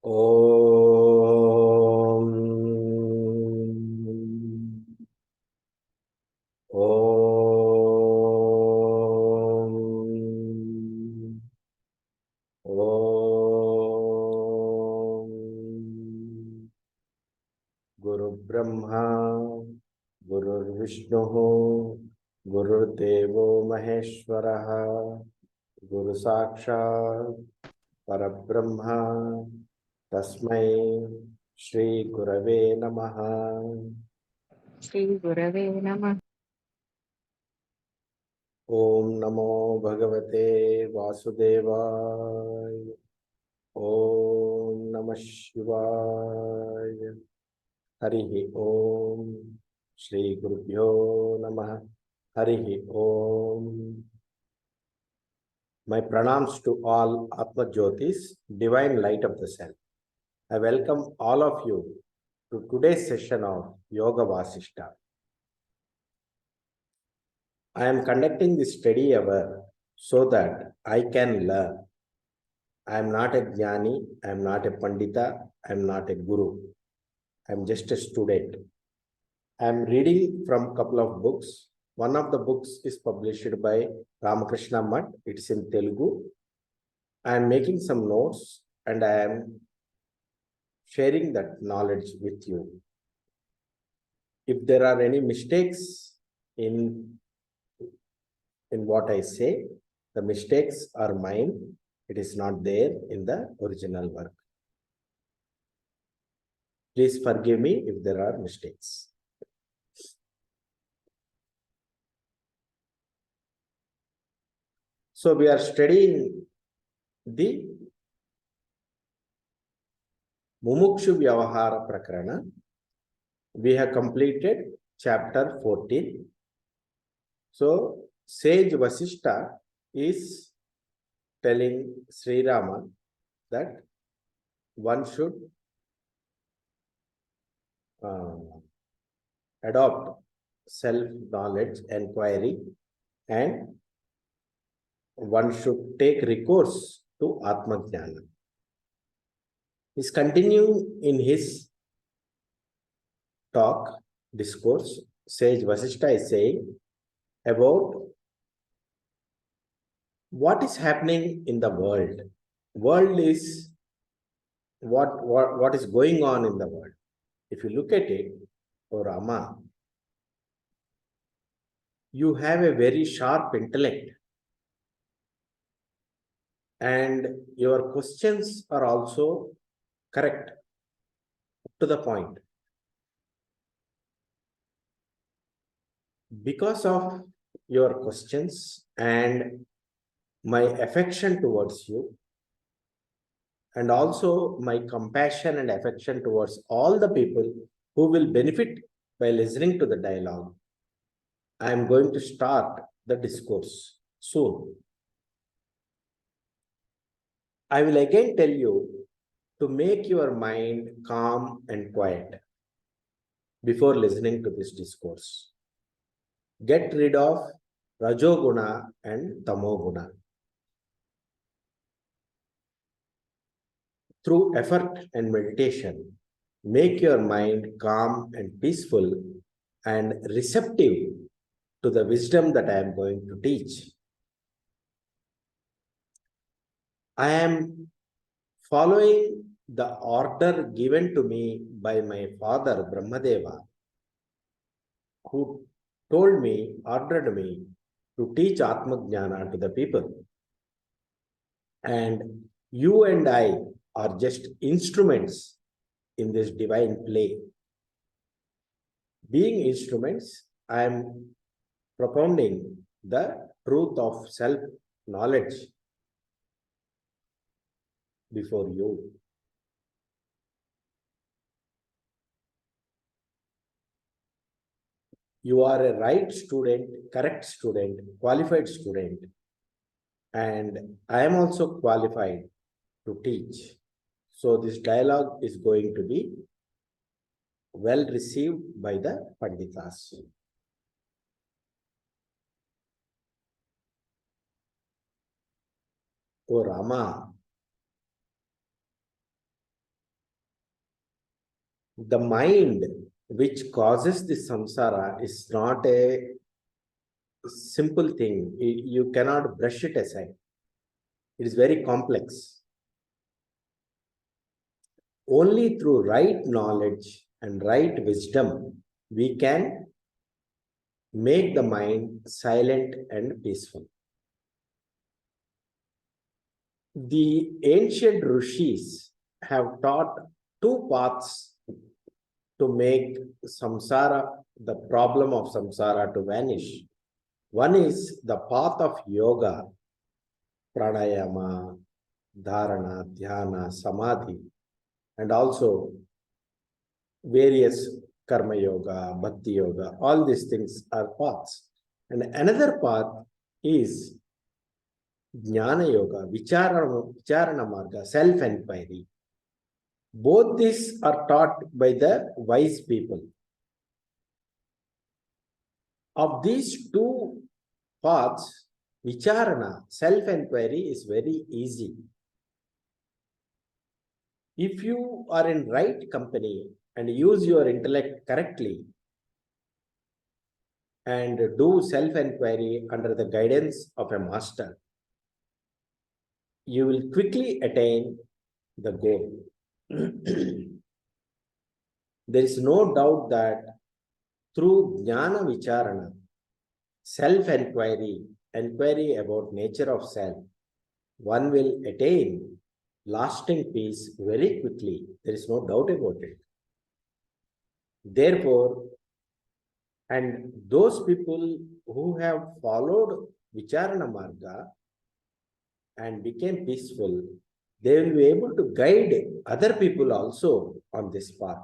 Om. Om. Om. Guru Brahma, Guru Vishnu, Guru Devo Maheshwaraha, Guru Sakshat, Parabrahma, Tasmai, Shri Gurave Namaha. Shri गुरवे नमः। Om Namo Bhagavate Vasudevaya. Om Namah Shivaya. Harihi Om. Shri Gurubhyo Namaha. Harihi Om. My pranams to all Atma Jyotis, divine light of the self. I welcome all of you to today's session of Yoga Vashishta. I am conducting this study hour so that I can learn. I am not a jnani, I am not a pandita, I am not a guru. I am just a student. I am reading from a couple of books. One of the books is published by Ramakrishna Mutt. It is in Telugu. I am making some notes and I am sharing that knowledge with you. If there are any mistakes in what I say, the mistakes are mine. It is not there in the original work. Please forgive me if there are mistakes. So we are studying the Mumukshu Vyavahara Prakarana. We have completed chapter 14. So Sage Vashishta is telling Sri Rama that one should adopt self-knowledge, inquiry, and one should take recourse to Atma Jnana. He's continuing in his talk, discourse. Sage Vashishta is saying about what is happening in the world. World is what is going on in the world. If you look at it, oh Rama, you have a very sharp intellect and your questions are also correct, to the point. Because of your questions and my affection towards you, and also my compassion and affection towards all the people who will benefit by listening to the dialogue, I am going to start the discourse soon. I will again tell you to make your mind calm and quiet before listening to this discourse. Get rid of Rajoguna and Tamoguna. Through effort and meditation, make your mind calm and peaceful and receptive to the wisdom that I am going to teach. I am following the order given to me by my father Brahmadeva, who ordered me to teach Atma Jnana to the people. And you and I are just instruments in this divine play. Being instruments, I am propounding the truth of self-knowledge before you. You are a right student, correct student, qualified student, and I am also qualified to teach. So this dialogue is going to be well received by the Panditas. O Rama, the mind which causes the samsara is not a simple thing. You cannot brush it aside. It is very complex. Only through right knowledge and right wisdom, we can make the mind silent and peaceful. The ancient rishis have taught two paths to make samsara, the problem of samsara, to vanish. One is the path of yoga, pranayama, dharana, dhyana, samadhi, and also various karma yoga, bhakti yoga. All these things are paths. And another path is jnana yoga, vicharana marga, self-enquiry. Both these are taught by the wise people. Of these two paths, vicharana, self-enquiry, is very easy. If you are in right company and use your intellect correctly and do self-enquiry under the guidance of a master, you will quickly attain the goal. There is no doubt that through jnana vicharana, self-enquiry, inquiry about nature of self, one will attain lasting peace very quickly. There is no doubt about it. Therefore, and those people who have followed vicharana marga and became peaceful, they will be able to guide other people also on this path.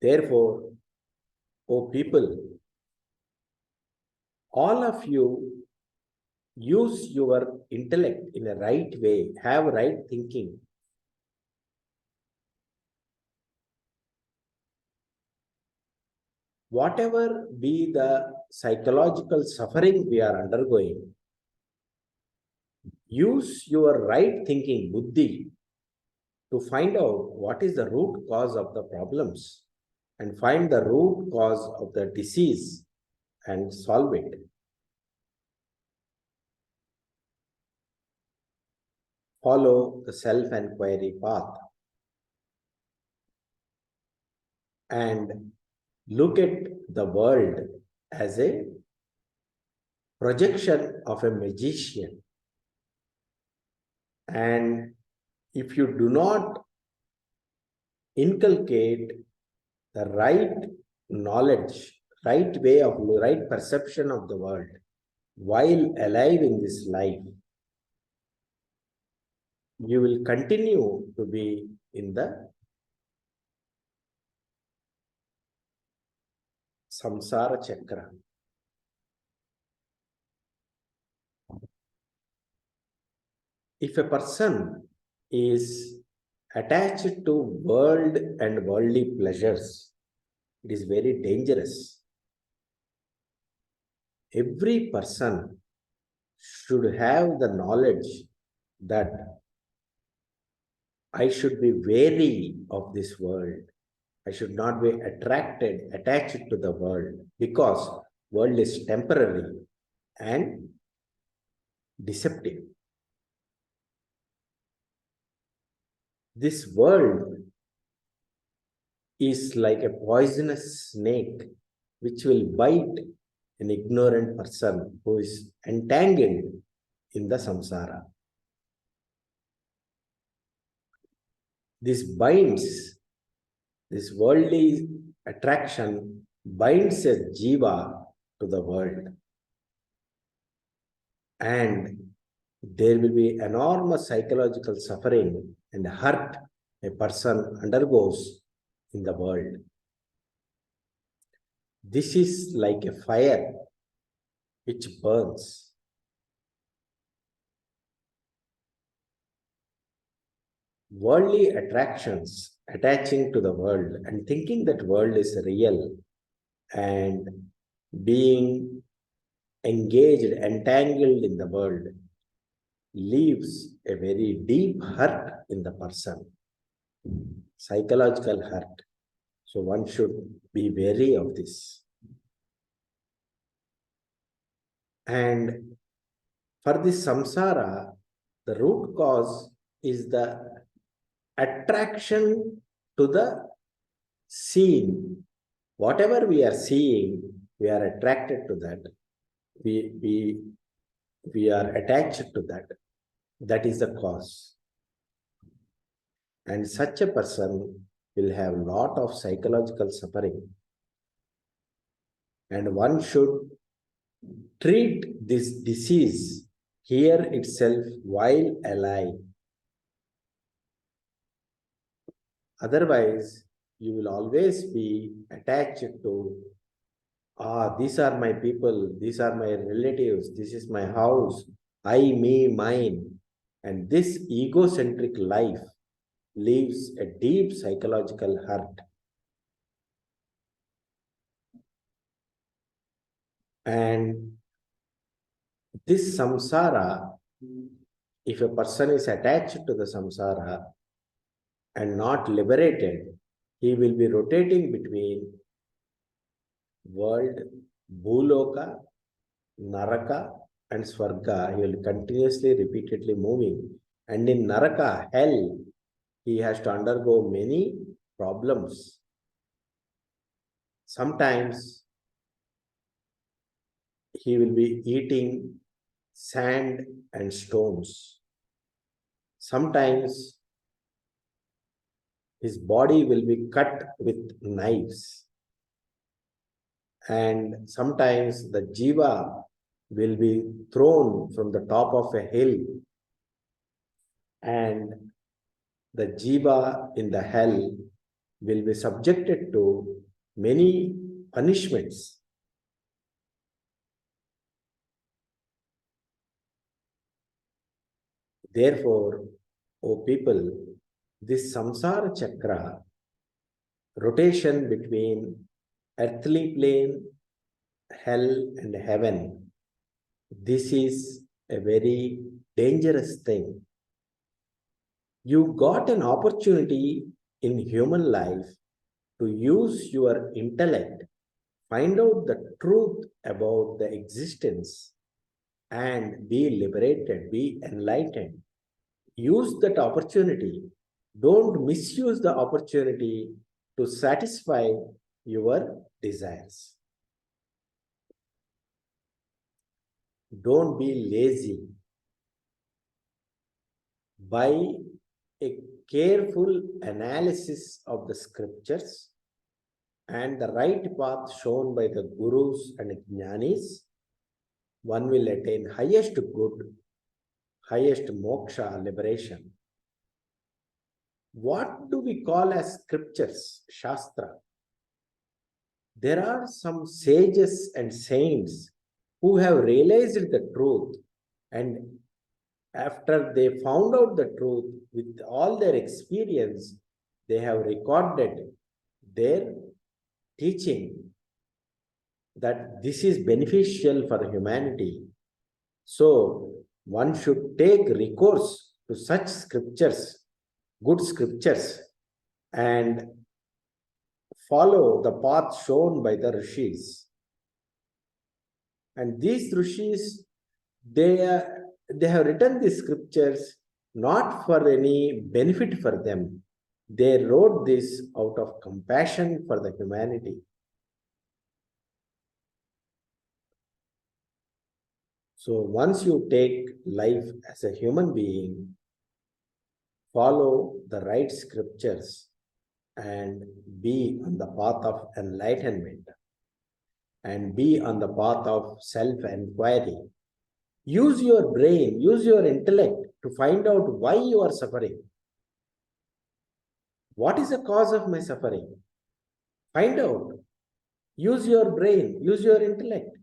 Therefore, O people, all of you use your intellect in a right way, have right thinking. Whatever be the psychological suffering we are undergoing, use your right thinking, buddhi, to find out what is the root cause of the problems and find the root cause of the disease and solve it. Follow the self-enquiry path and look at the world as a projection of a magician. And if you do not inculcate the right knowledge, right way of right perception of the world while alive in this life, you will continue to be in the samsara chakra. If a person is attached to world and worldly pleasures, it is very dangerous. Every person should have the knowledge that I should be wary of this world. I should not be attached to the world, because world is temporary and deceptive. This world is like a poisonous snake which will bite an ignorant person who is entangled in the samsara. This binds, this worldly attraction binds a jiva to the world. And there will be enormous psychological suffering and hurt a person undergoes in the world. This is like a fire which burns. Worldly attractions, attaching to the world and thinking that world is real and being engaged, entangled in the world, leaves a very deep hurt in the person. psychological hurt. So one should be wary of this. And for this samsara, the root cause is the attraction to the seen. Whatever we are seeing, we are attracted to that. We are attached to that. That is the cause. And such a person will have a lot of psychological suffering. And one should treat this disease here itself while alive. Otherwise, you will always be attached to, these are my people, these are my relatives, this is my house, I, me, mine. And this egocentric life leaves a deep psychological hurt. And this samsara, if a person is attached to the samsara and not liberated, he will be rotating between world, bhuloka, naraka, and swarga. He will continuously, repeatedly moving. And in naraka, hell, he has to undergo many problems. Sometimes he will be eating sand and stones. Sometimes his body will be cut with knives. And sometimes the jiva will be thrown from the top of a hill. And the jiva in the hell will be subjected to many punishments. Therefore, O people, this samsara chakra, rotation between earthly plane, hell and heaven, this is a very dangerous thing. You got an opportunity in human life to use your intellect, find out the truth about the existence, and be liberated, be enlightened. Use that opportunity. Don't misuse the opportunity to satisfy your desires. Don't be lazy. By a careful analysis of the scriptures and the right path shown by the gurus and jnanis, one will attain highest good, highest moksha, liberation. What do we call as scriptures, shastra? There are some sages and saints who have realized the truth, and after they found out the truth with all their experience, they have recorded their teaching that this is beneficial for humanity. So one should take recourse to such scriptures, good scriptures, and follow the path shown by the rishis. And these rishis, they have written these scriptures not for any benefit for them. They wrote this out of compassion for the humanity. So once you take life as a human being, follow the right scriptures and be on the path of enlightenment and be on the path of self-inquiry. Use your brain, use your intellect to find out why you are suffering. What is the cause of my suffering? Find out. Use your brain, use your intellect.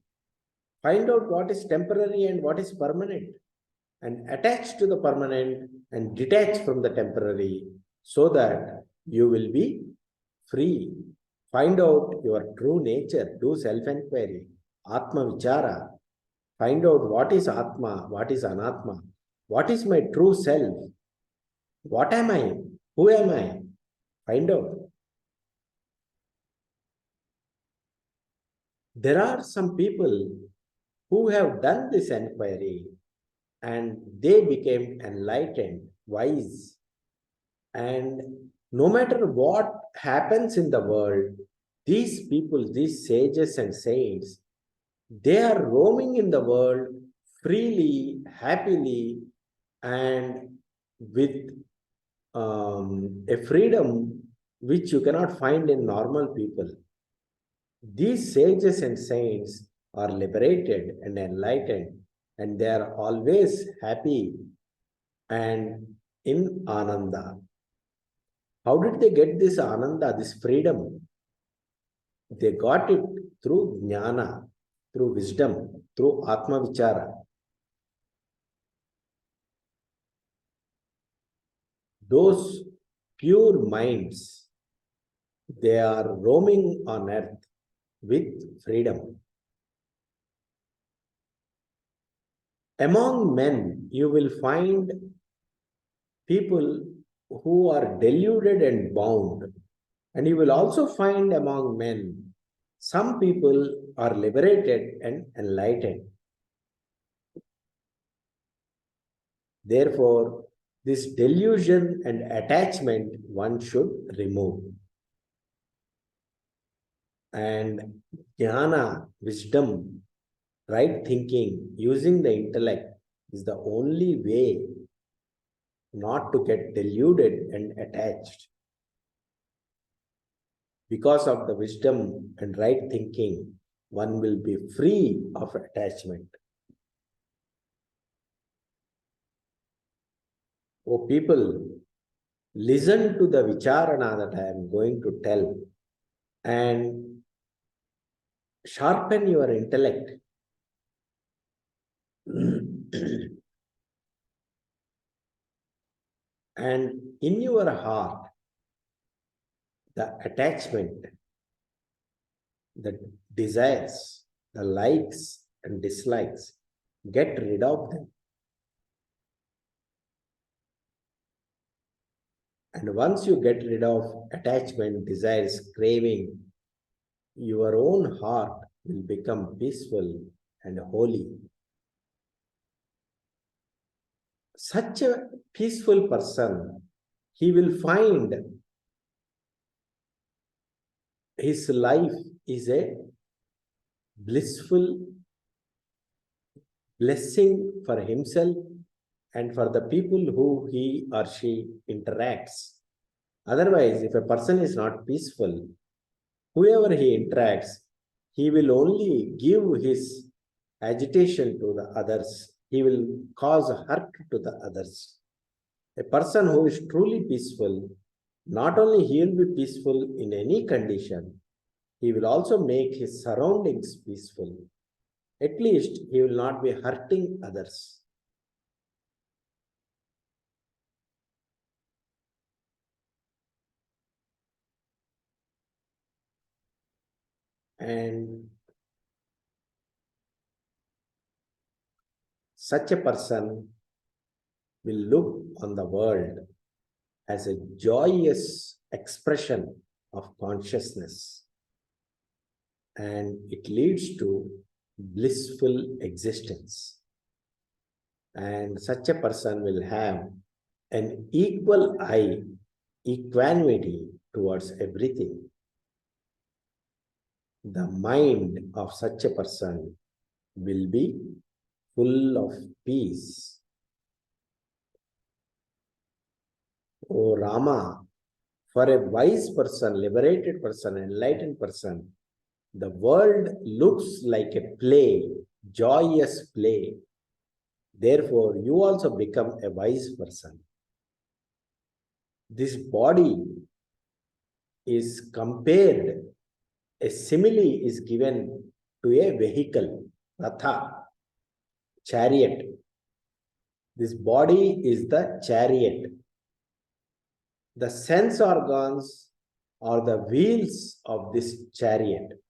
Find out what is temporary and what is permanent, and attach to the permanent and detach from the temporary, so that you will be free. Find out your true nature, do self-inquiry, Atma Vichara. Find out what is Atma, what is Anatma, what is my true self, what am I, who am I, Find out. There are some people who have done this inquiry and they became enlightened, wise. And no matter what happens in the world, these people, these sages and saints, they are roaming in the world freely, happily, and with a freedom which you cannot find in normal people. These sages and saints are liberated and enlightened, and they are always happy and in Ananda. How did they get this Ananda, this freedom? They got it through jnana, through wisdom, through Atma Vichara. Those pure minds, they are roaming on earth with freedom. Among men, you will find people who are deluded and bound. And you will also find among men, some people are liberated and enlightened. Therefore, this delusion and attachment one should remove. And jnana, wisdom, right thinking, using the intellect is the only way not to get deluded and attached. Because of the wisdom and right thinking, one will be free of attachment. Oh people, listen to the vicharana that I am going to tell and sharpen your intellect. And in your heart, the attachment, the desires, the likes and dislikes, get rid of them. And once you get rid of attachment, desires, craving, your own heart will become peaceful and holy. Such a peaceful person, he will find his life is a blissful blessing for himself and for the people who he or she interacts. Otherwise, if a person is not peaceful, whoever he interacts, he will only give his agitation to the others. He will cause hurt to the others. A person who is truly peaceful, not only he will be peaceful in any condition, he will also make his surroundings peaceful. At least he will not be hurting others. And such a person will look on the world as a joyous expression of consciousness, and it leads to blissful existence. And such a person will have an equal eye, equanimity towards everything. The mind of such a person will be full of peace. Oh Rama, for a wise person, liberated person, enlightened person, the world looks like a play, joyous play. Therefore, you also become a wise person. This body is compared, a simile is given to a vehicle, ratha, chariot. This body is the chariot. The sense organs are the wheels of this chariot.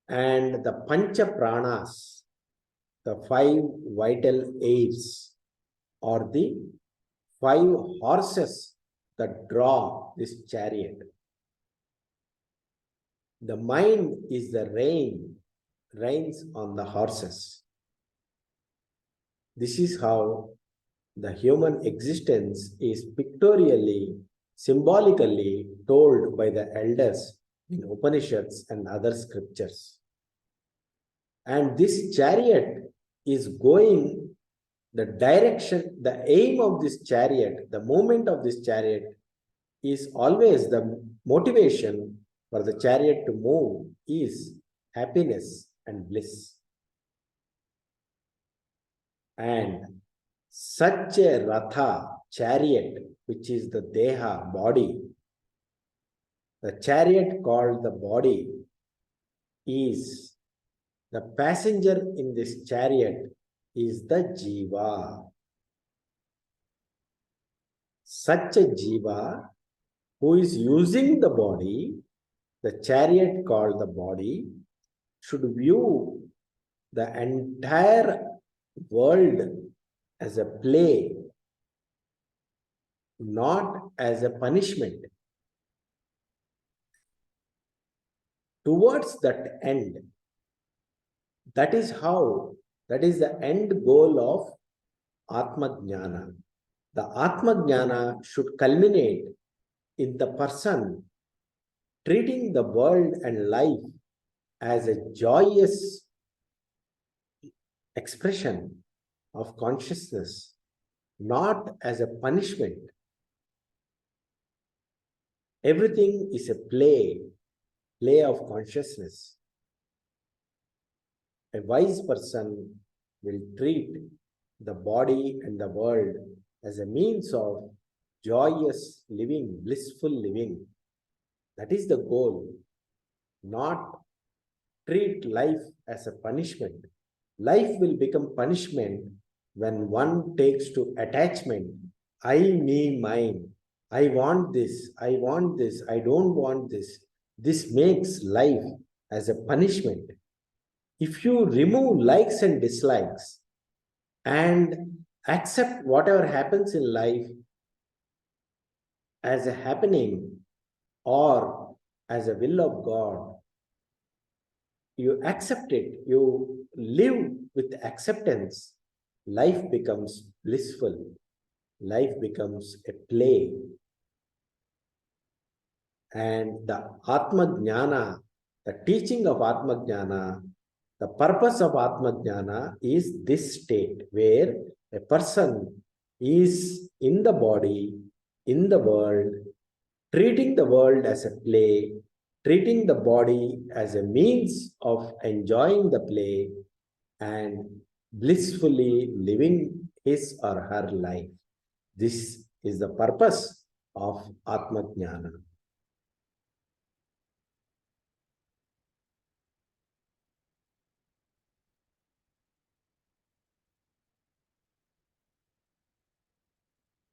And the pancha pranas, the 5 vital airs, are the 5 horses that draw this chariot. The mind is the reins on the horses. This is how the human existence is pictorially, symbolically told by the elders in Upanishads and other scriptures. And this chariot is going, the direction, the aim of this chariot, the movement of this chariot is always the motivation for the chariot to move is happiness and bliss. And such a ratha, chariot, which is the deha, body, the chariot called the body, is the passenger in this chariot is the jiva. Such a jiva who is using the body, the chariot called the body, should view the entire world as a play, not as a punishment. Towards that end, that is the end goal of Atma Jnana. The Atma Jnana should culminate in the person treating the world and life as a joyous expression of consciousness, not as a punishment. Everything is a play of consciousness. A wise person will treat the body and the world as a means of joyous living, blissful living. That is the goal, not treat life as a punishment. Life will become punishment when one takes to attachment. I, me, mine. I want this, I want this, I don't want this. This makes life as a punishment. If you remove likes and dislikes and accept whatever happens in life as a happening or as a will of God, you accept it, you live with acceptance, life becomes blissful, life becomes a play. And the Atma Jnana, the teaching of Atma Jnana, the purpose of Atma Jnana is this state where a person is in the body, in the world, treating the world as a play, treating the body as a means of enjoying the play and blissfully living his or her life. This is the purpose of Atma Jnana.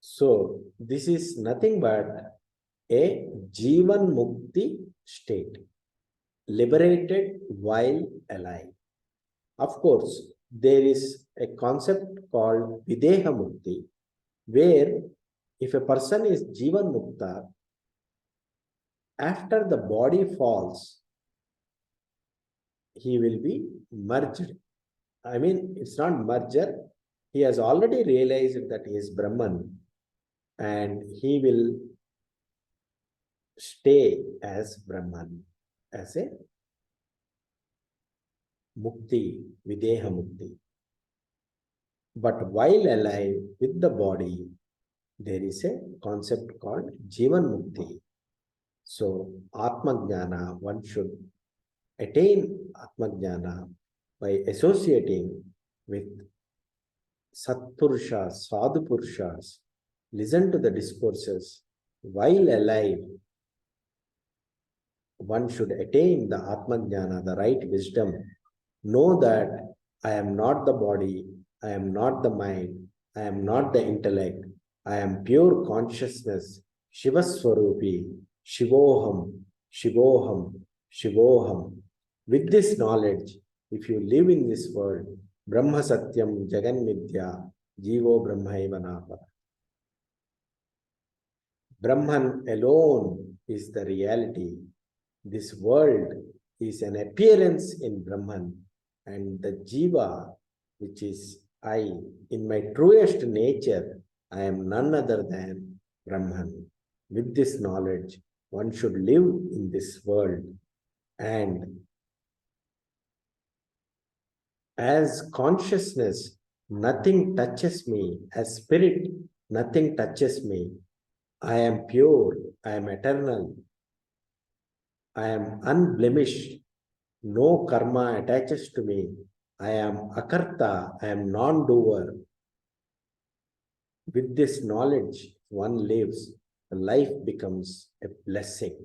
So, this is nothing but a Jivan Mukti state, liberated while alive. Of course, there is a concept called Videha Mukti, where if a person is Jivan Mukta, after the body falls, he will be merged. I mean, it's not merger. He has already realized that he is Brahman and he will stay as Brahman, as a Mukti, Videha Mukti. But while alive with the body, there is a concept called Jivan Mukti. So, Atma Jnana, one should attain Atma Jnana by associating with Satpurushas, Sadhu Purushas, listen to the discourses. While alive, one should attain the Atma Jnana, the right wisdom. Know that I am not the body, I am not the mind, I am not the intellect, I am pure consciousness, Shivaswarupi, Shivoham, Shivoham, Shivoham. With this knowledge, if you live in this world, Brahma Satyam Jagan Midya, Jivo Brahmaiva Napara. Brahman alone is the reality. This world is an appearance in Brahman, and the Jiva, which is I, in my truest nature, I am none other than Brahman. With this knowledge, one should live in this world, and as consciousness, nothing touches me. As spirit, nothing touches me. I am pure, I am eternal, I am unblemished. No karma attaches to me. I am akarta, I am non-doer. With this knowledge, one lives, life becomes a blessing.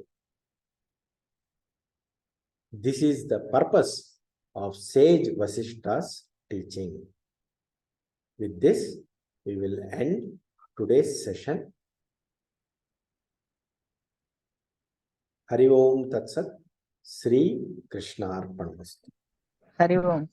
This is the purpose of sage Vashishta's teaching. With this, we will end today's session. Hari Om Tat Sat, Sri Krishna Arpanamastu. Hari Om.